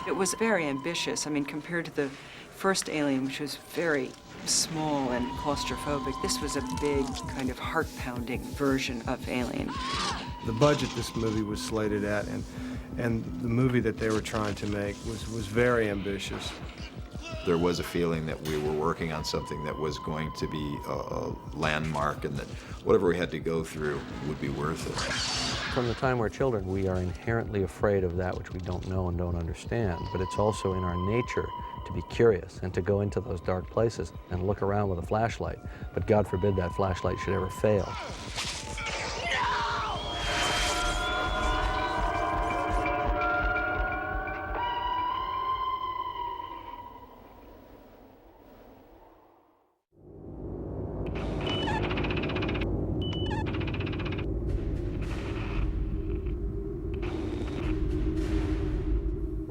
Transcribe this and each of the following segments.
It was very ambitious. I mean, compared to the first Alien, which was very small and claustrophobic, this was a big, kind of heart-pounding version of Alien. The budget this movie was slated at and the movie that they were trying to make was very ambitious. There was a feeling that we were working on something that was going to be a landmark and that whatever we had to go through would be worth it. From the time we're children, we are inherently afraid of that which we don't know and don't understand, but it's also in our nature to be curious and to go into those dark places and look around with a flashlight. But God forbid that flashlight should ever fail.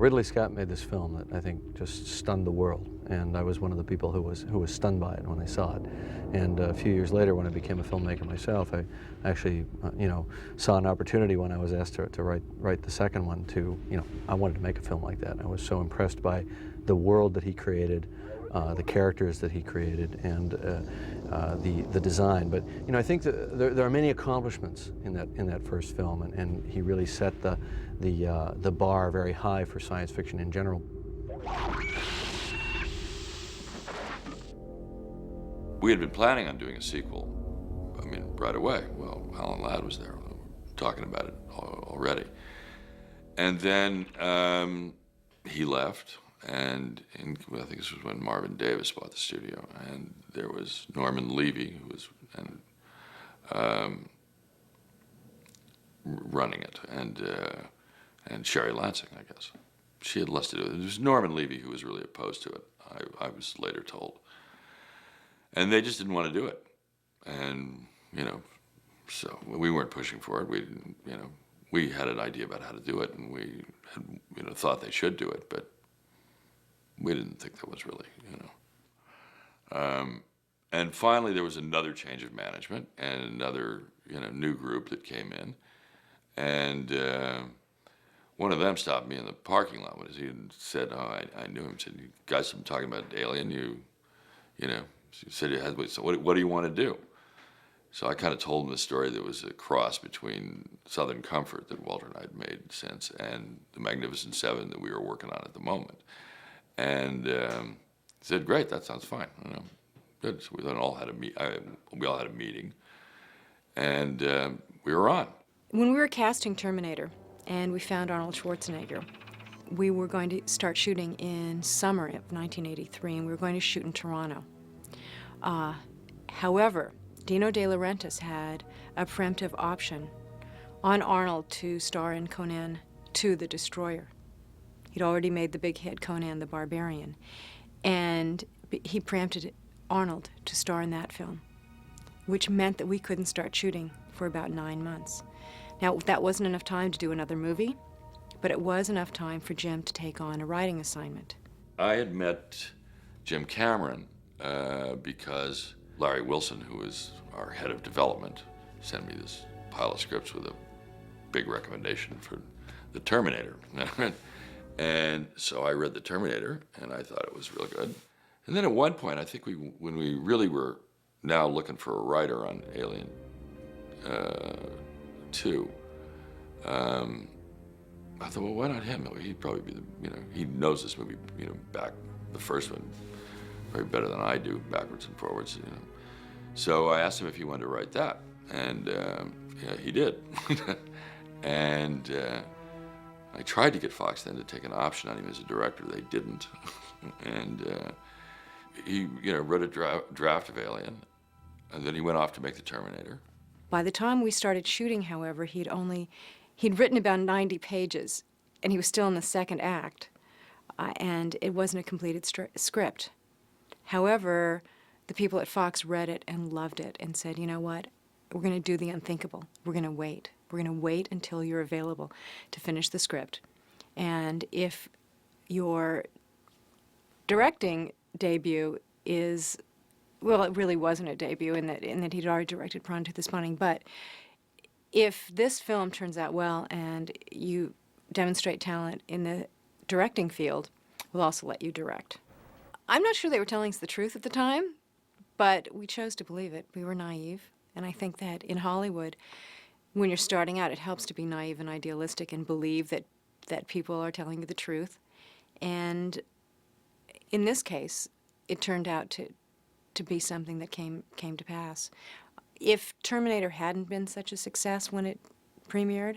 Ridley Scott made this film that I think just stunned the world, and I was one of the people who was stunned by it when they saw it. And a few years later, when I became a filmmaker myself, I actually, saw an opportunity when I was asked to write the second one to, I wanted to make a film like that. I was so impressed by the world that he created, the characters that he created, and the design. But I think that there are many accomplishments in that first film, and he really set the bar very high for science fiction in general. We had been planning on doing a sequel, right away. Well, Alan Ladd was there, talking about it already. And then he left, and I think this was when Marvin Davis bought the studio, and there was Norman Levy, who was running it, and Sherry Lansing, I guess. She had less to do with it. It was Norman Levy who was really opposed to it, I was later told. And they just didn't want to do it. And, so we weren't pushing for it. We didn't, we had an idea about how to do it, and we had, thought they should do it, but we didn't think that was really, And finally, there was another change of management and another, new group that came in. And one of them stopped me in the parking lot when he said, I knew him. He said, "You guys have been talking about Alien. He said, so what do you want to do?" So I kind of told him the story that was a cross between Southern Comfort that Walter and I had made since and the Magnificent Seven that we were working on at the moment. And he said, "Great, that sounds fine." Good. So we then all had we all had a meeting, and we were on. When we were casting Terminator and we found Arnold Schwarzenegger, we were going to start shooting in summer of 1983, and we were going to shoot in Toronto. However, Dino De Laurentiis had a preemptive option on Arnold to star in Conan 2: The Destroyer. He'd already made the big hit Conan the Barbarian, and he preempted Arnold to star in that film, which meant that we couldn't start shooting for about 9 months. Now, that wasn't enough time to do another movie, but it was enough time for Jim to take on a writing assignment. I had met Jim Cameron because Larry Wilson, who was our head of development, sent me this pile of scripts with a big recommendation for The Terminator. And so I read The Terminator, and I thought it was real good. And then at one point, I think when we really were now looking for a writer on Alien 2, I thought, well, why not him? He'd probably be he knows this movie, back the first one probably better than I do, backwards and forwards, So I asked him if he wanted to write that, and yeah, he did. And I tried to get Fox then to take an option on him as a director. They didn't. And he, wrote a draft of Alien, and then he went off to make The Terminator. By the time we started shooting, however, he'd written about 90 pages, and he was still in the second act, and it wasn't a completed script. However, the people at Fox read it and loved it and said, "You know what? We're going to do the unthinkable. We're going to wait. We're going to wait until you're available to finish the script. And if your directing debut is, well, it really wasn't a debut in that he'd already directed Prawn to the Spawning, but if this film turns out well and you demonstrate talent in the directing field will also let you direct. I'm not sure they were telling us the truth at the time, but we chose to believe it. We were naive, and I think that in Hollywood, when you're starting out, it helps to be naive and idealistic and believe that people are telling you the truth. And in this case, it turned out to be something that came to pass. If Terminator hadn't been such a success when it premiered,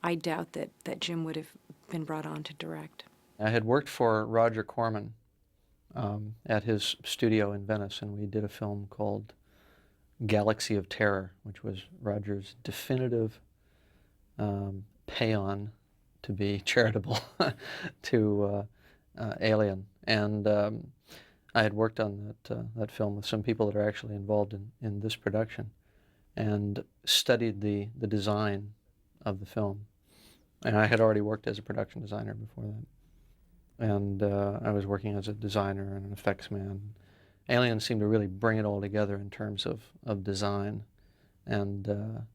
I doubt that Jim would have been brought on to direct. I had worked for Roger Corman at his studio in Venice, and we did a film called Galaxy of Terror, which was Roger's definitive paean, to be charitable, to Alien. And I had worked on that film with some people that are actually involved in this production, and studied the design of the film. And I had already worked as a production designer before that. And I was working as a designer and an effects man. Alien seemed to really bring it all together in terms of design, and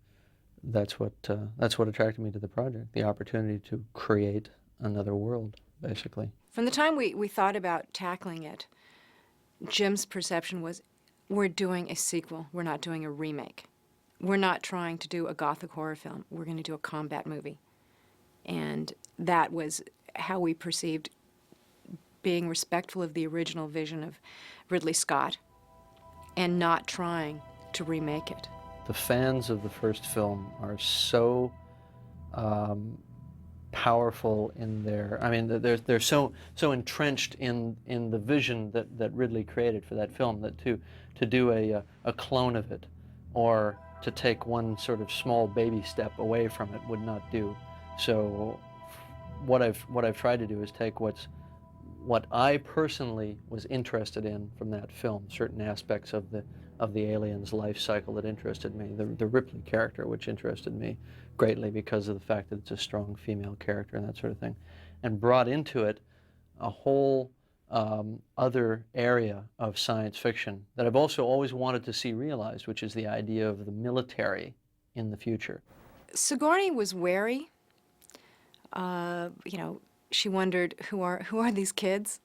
that's what attracted me to the project, the opportunity to create another world, basically. From the time we thought about tackling it, Jim's perception was, we're doing a sequel, we're not doing a remake. We're not trying to do a gothic horror film, we're going to do a combat movie. And that was how we perceived being respectful of the original vision of Ridley Scott and not trying to remake it. The fans of the first film are so powerful in their, I mean, they're so entrenched in the vision that Ridley created for that film, that to do a clone of it or to take one sort of small baby step away from it would not do. So what I've tried to do is take what I personally was interested in from that film, certain aspects of the alien's life cycle that interested me, the Ripley character, which interested me greatly because of the fact that it's a strong female character and that sort of thing, and brought into it a whole other area of science fiction that I've also always wanted to see realized, which is the idea of the military in the future. Sigourney was wary. She wondered, who are these kids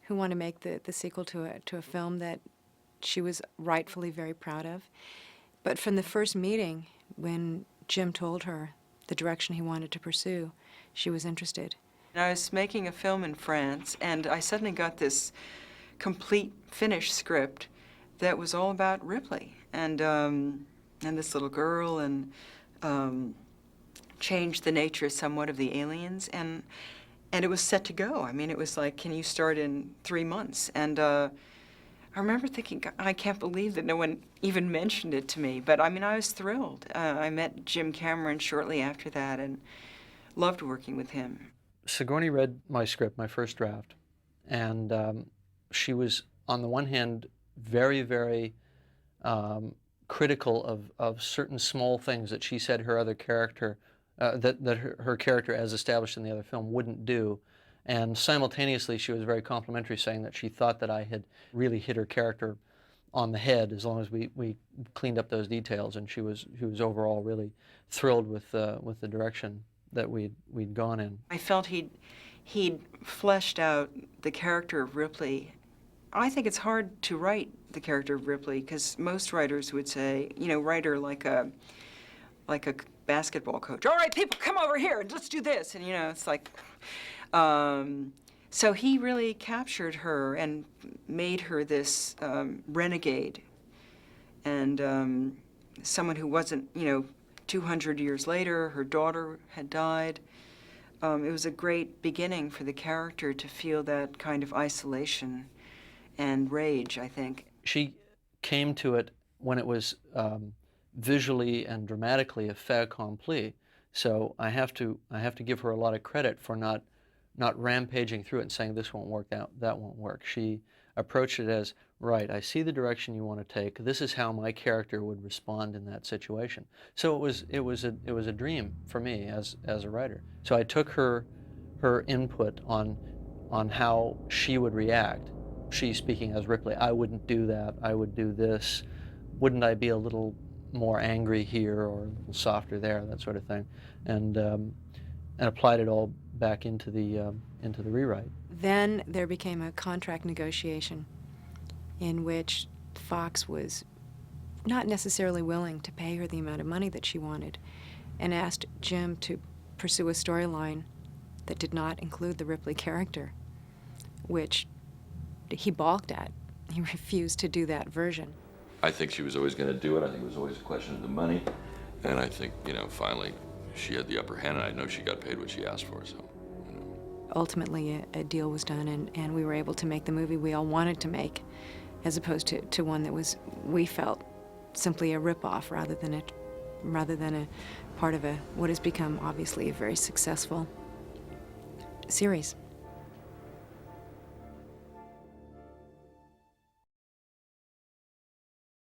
who want to make the sequel to a film that she was rightfully very proud of. But from the first meeting, when Jim told her the direction he wanted to pursue, she was interested. I was making a film in France, and I suddenly got this complete finished script that was all about Ripley and this little girl, and changed the nature somewhat of the aliens, and it was set to go. I mean, it was like, can you start in 3 months? And I remember thinking, I can't believe that no one even mentioned it to me. But I mean, I was thrilled. I met Jim Cameron shortly after that and loved working with him. Sigourney read my script, my first draft, and she was, on the one hand, very, very critical of certain small things that she said her other character, that her character as established in the other film wouldn't do. And simultaneously, she was very complimentary, saying that she thought that I had really hit her character on the head as long as we cleaned up those details. And she was overall really thrilled with the direction that we'd gone in. I felt he'd fleshed out the character of Ripley. I think it's hard to write the character of Ripley because most writers would say, write her like a basketball coach. All right, people, come over here and let's do this. And it's like, so he really captured her and made her this renegade and someone who wasn't, 200 years later, her daughter had died. It was a great beginning for the character to feel that kind of isolation and rage, I think. She came to it when it was visually and dramatically a fait accompli. So I have to give her a lot of credit for not rampaging through it and saying this won't work, that won't work. She approached it as, right, I see the direction you want to take. This is how my character would respond in that situation. So it was a dream for me as a writer. So I took her input on how she would react. She speaking as Ripley, I wouldn't do that, I would do this. Wouldn't I be a little more angry here or a little softer there, that sort of thing, and applied it all back into the into the rewrite. Then there became a contract negotiation in which Fox was not necessarily willing to pay her the amount of money that she wanted, and asked Jim to pursue a storyline that did not include the Ripley character, which he balked at. He refused to do that version. I think she was always going to do it. I think it was always a question of the money. And I think, you know, finally she had the upper hand, and I know she got paid what she asked for, so, you know. Ultimately, a deal was done, and we were able to make the movie we all wanted to make, as opposed to one that was, we felt, simply a ripoff rather than a part of what has become, obviously, a very successful series.